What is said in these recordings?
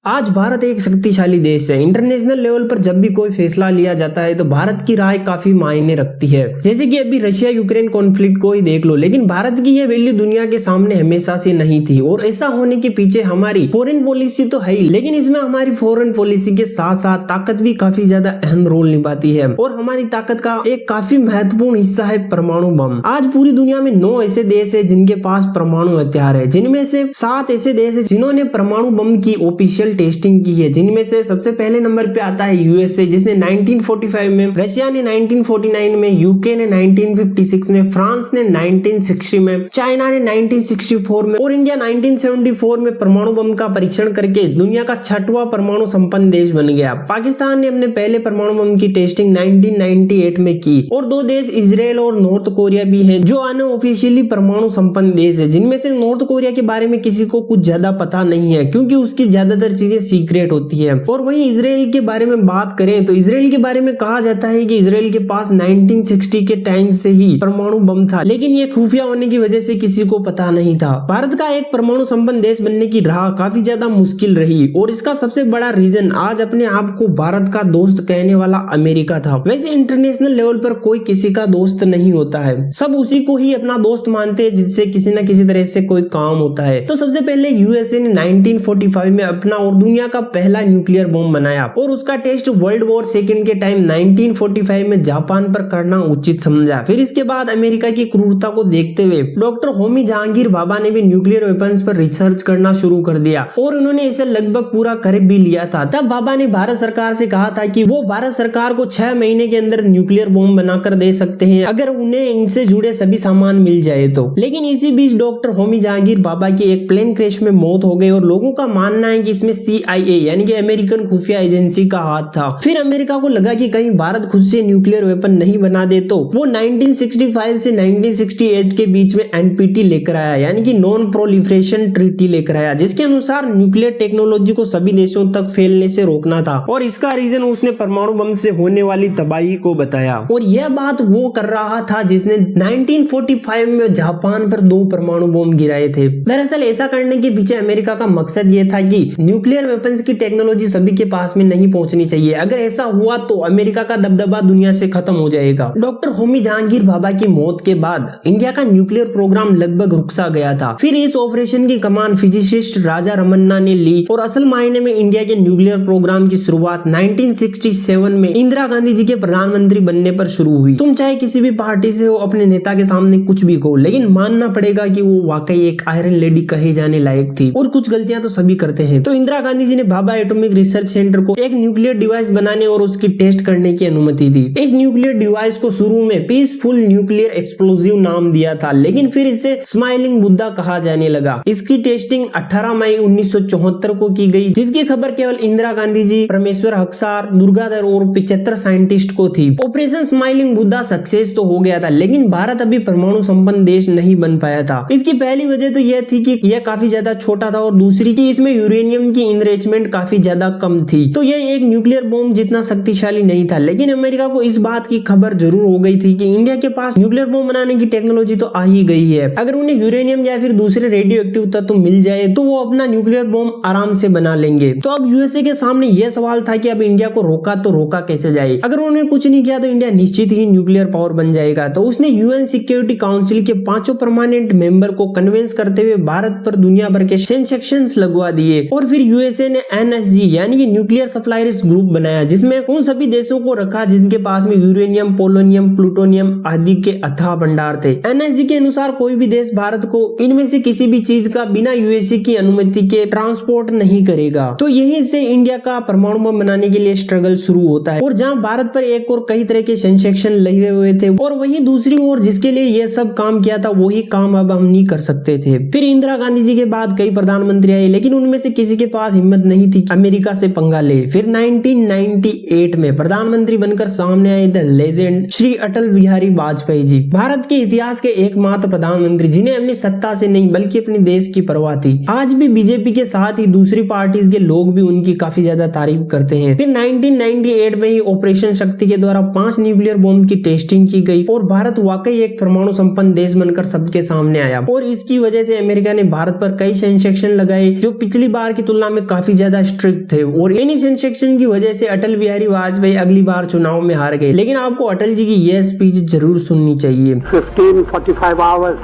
आज भारत एक शक्तिशाली देश है। इंटरनेशनल लेवल पर जब भी कोई फैसला लिया जाता है तो भारत की राय काफी मायने रखती है। जैसे कि अभी रशिया यूक्रेन कॉन्फ्लिक्ट को ही देख लो, लेकिन भारत की यह वैल्यू दुनिया के सामने हमेशा से नहीं थी और ऐसा होने के पीछे हमारी फॉरेन पॉलिसी तो है ही, लेकिन इसमें हमारी फॉरेन पॉलिसी के साथ साथ ताकत भी काफी ज्यादा अहम रोल निभाती है और हमारी ताकत का एक काफी महत्वपूर्ण हिस्सा है परमाणु बम। आज पूरी दुनिया में 9 ऐसे देश है जिनके पास परमाणु हथियार है, जिनमें से 7 ऐसे देश है जिन्होंने परमाणु बम की ऑफिशियल टेस्टिंग की है, जिनमें से सबसे पहले नंबर पे आता है यूएसए, जिसने 1945 में, रशिया ने 1949 में, यूके ने 1956 में, फ्रांस ने 1960 में, चाइना ने 1964 में और इंडिया 1974 में परमाणु बम का परीक्षण करके दुनिया का 6वां परमाणु संपन्न देश बन गया। पाकिस्तान ने अपने पहले परमाणु बम की टेस्टिंग 1998 में की और 2 देश इजराइल और नॉर्थ कोरिया भी हैं जो अनऑफिशियली परमाणु संपन्न देश है, जिनमें से नॉर्थ कोरिया के बारे में किसी को कुछ ज्यादा पता नहीं है क्योंकि उसकी ज्यादातर चीजें सीक्रेट होती है। और वहीं इजराइल के बारे में बात करें तो इजराइल के बारे में कहा जाता है कि इजराइल के पास 1960 के टाइम से ही परमाणु बम था, लेकिन ये खुफिया होने की वजह से किसी को पता नहीं था। भारत का एक परमाणु संपन्न देश बनने की राह काफी ज्यादा मुश्किल रही और इसका सबसे बड़ा रीजन आज अपने आप को भारत का दोस्त कहने वाला अमेरिका था। वैसे इंटरनेशनल लेवल पर कोई किसी का दोस्त नहीं होता है, सब उसी को ही अपना दोस्त मानते हैं जिससे किसी न किसी तरह से कोई काम होता है। तो सबसे पहले यूएसए ने 1945 में अपना और दुनिया का पहला न्यूक्लियर बम बनाया और उसका टेस्ट वर्ल्ड वॉर सेकंड के टाइम 1945 में जापान पर करना उचित समझा। फिर इसके बाद अमेरिका की क्रूरता को देखते हुए डॉक्टर होमी जहांगीर भाभा ने भी न्यूक्लियर वेपन्स पर रिसर्च करना शुरू कर दिया और उन्होंने इसे लगभग पूरा कर भी लिया था। तब भाभा ने भारत सरकार से कहा था कि वो भारत सरकार को 6 महीने के अंदर न्यूक्लियर बम बनाकर दे सकते हैं अगर उन्हें इनसे जुड़े सभी सामान मिल जाए तो। लेकिन इसी बीच डॉक्टर होमी जहांगीर भाभा की एक प्लेन क्रैश में मौत हो गई और लोगों का मानना है कि इसमें CIA यानी कि अमेरिकन खुफिया एजेंसी का हाथ था। फिर अमेरिका को लगा कि कहीं भारत खुद से न्यूक्लियर वेपन नहीं बना दे तो वो 1965 से 1968 के बीच में NPT लेकर आया यानी कि नॉन प्रोलिफरेशन ट्रीटी लेकर आया, जिसके अनुसार न्यूक्लियर टेक्नोलॉजी को सभी देशों तक फैलने से रोकना था और इसका रीजन उसने परमाणु बम से होने वाली तबाही को बताया। और यह बात वो कर रहा था जिसने 1945 में जापान पर 2 परमाणु बम गिराए थे। दरअसल ऐसा करने के पीछे अमेरिका का मकसद ये था कि न्यूक्लियर वेपन्स की टेक्नोलॉजी सभी के पास में नहीं पहुंचनी चाहिए। अगर ऐसा हुआ तो अमेरिका का दबदबा दुनिया से खत्म हो जाएगा। डॉक्टर होमी जहांगीर भाभा की मौत के बाद इंडिया का न्यूक्लियर प्रोग्राम लगभग रुक सा गया था। फिर इस ऑपरेशन की कमान फिजिसिस्ट राजा रमन्ना ने ली और असल मायने में इंडिया के न्यूक्लियर प्रोग्राम की शुरुआत 1967 में इंदिरा गांधी जी के प्रधानमंत्री बनने पर शुरू हुई। तुम चाहे किसी भी पार्टी से हो, अपने नेता के सामने कुछ भी कहो, लेकिन मानना पड़ेगा कि वो वाकई एक आयरन लेडी कहे जाने लायक थी और कुछ गलतियां तो सभी करते हैं। तो इंदिरा गांधी जी ने भाभा एटॉमिक रिसर्च सेंटर को एक न्यूक्लियर डिवाइस बनाने और उसकी टेस्ट करने की अनुमति दी। इस न्यूक्लियर डिवाइस को शुरू में पीसफुल न्यूक्लियर एक्सप्लोजिव नाम दिया था, लेकिन फिर इसे स्माइलिंग बुद्धा कहा जाने लगा। इसकी टेस्टिंग 18 मई 1974 को की गई, जिसकी खबर केवल इंदिरा गांधी जी, परमेश्वर हक्सार, दुर्गाधर और 75 साइंटिस्ट को थी। ऑपरेशन स्माइलिंग बुद्धा सक्सेस तो हो गया था, लेकिन भारत अभी परमाणु संपन्न देश नहीं बन पाया था। इसकी पहली वजह तो यह थी कि यह काफी ज्यादा छोटा था और दूसरी कि इसमें यूरेनियम की इनरिचमेंट काफी ज्यादा कम थी, तो यह एक न्यूक्लियर बम जितना शक्तिशाली नहीं था। लेकिन अमेरिका को इस बात की खबर जरूर हो गई थी कि इंडिया के पास न्यूक्लियर बम बनाने की टेक्नोलॉजी तो आ ही गई है। अगर उन्हें यूरेनियम या फिर दूसरे रेडियो एक्टिव तत्व मिल जाए तो वो अपना न्यूक्लियर बम आराम से बना लेंगे। तो अब यूएसए के सामने यह सवाल था कि अब इंडिया को रोका तो रोका कैसे जाए। अगर उन्होंने कुछ नहीं किया तो इंडिया निश्चित ही न्यूक्लियर पावर बन जाएगा। तो उसने यूएन सिक्योरिटी काउंसिल के 5 परमानेंट मेंबर को कन्विंस करते हुए भारत पर दुनिया भर के सैंक्शंस लगवा दिए और फिर यूएसए ने NSG यानी कि न्यूक्लियर सप्लायर्स ग्रुप बनाया, जिसमें उन सभी देशों को रखा जिनके पास में यूरेनियम, पोलोनियम, प्लूटोनियम आदि के अथाह भंडार थे। NSG के अनुसार कोई भी देश भारत को इनमें से किसी भी चीज का बिना यूएसए की अनुमति के ट्रांसपोर्ट नहीं करेगा। तो यहीं से इंडिया का परमाणु बम बनाने के लिए स्ट्रगल शुरू होता है और जहां भारत पर एक और कई तरह के सैंक्शन लगे हुए थे और वहीं दूसरी ओर जिसके लिए यह सब काम किया था वही काम अब हम नहीं कर सकते थे। फिर इंदिरा गांधी जी के बाद कई प्रधानमंत्री आए, लेकिन उनमें से किसी के पास हिम्मत नहीं थी अमेरिका से पंगा ले। फिर 1998 में प्रधानमंत्री बनकर सामने आए द लेजेंड श्री अटल बिहारी वाजपेयी जी, भारत के इतिहास के एकमात्र प्रधानमंत्री जिन्हें अपनी सत्ता से नहीं बल्कि अपने देश की परवाह थी। आज भी बीजेपी के साथ ही दूसरी पार्टीज के लोग भी उनकी काफी ज्यादा तारीफ करते हैं। फिर 1998 में ही ऑपरेशन शक्ति के द्वारा 5 न्यूक्लियर बम की टेस्टिंग की गई और भारत वाकई एक परमाणु संपन्न देश बनकर सबके सामने आया और इसकी वजह से अमेरिका ने भारत पर कई सैंक्शन लगाए जो पिछली बार की तुलना में काफी ज्यादा स्ट्रिक्ट थे और इन्हीं सेंसेशन की वजह से अटल बिहारी वाजपेयी अगली बार चुनाव में हार गए। लेकिन आपको अटल जी की यह स्पीच जरूर सुननी चाहिए। 1545 hours,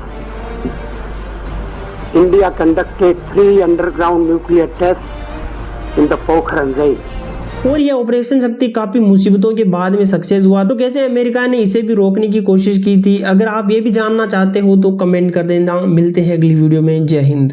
India conducted 3 underground nuclear tests in the Pokhran range. और यह ऑपरेशन शक्ति काफी मुसीबतों के बाद में सक्सेस हुआ, तो कैसे अमेरिका ने इसे भी रोकने की कोशिश की थी? अगर आप ये भी जानना चाहते हो तो कमेंट कर देना। मिलते हैं अगली वीडियो में। जय हिंद।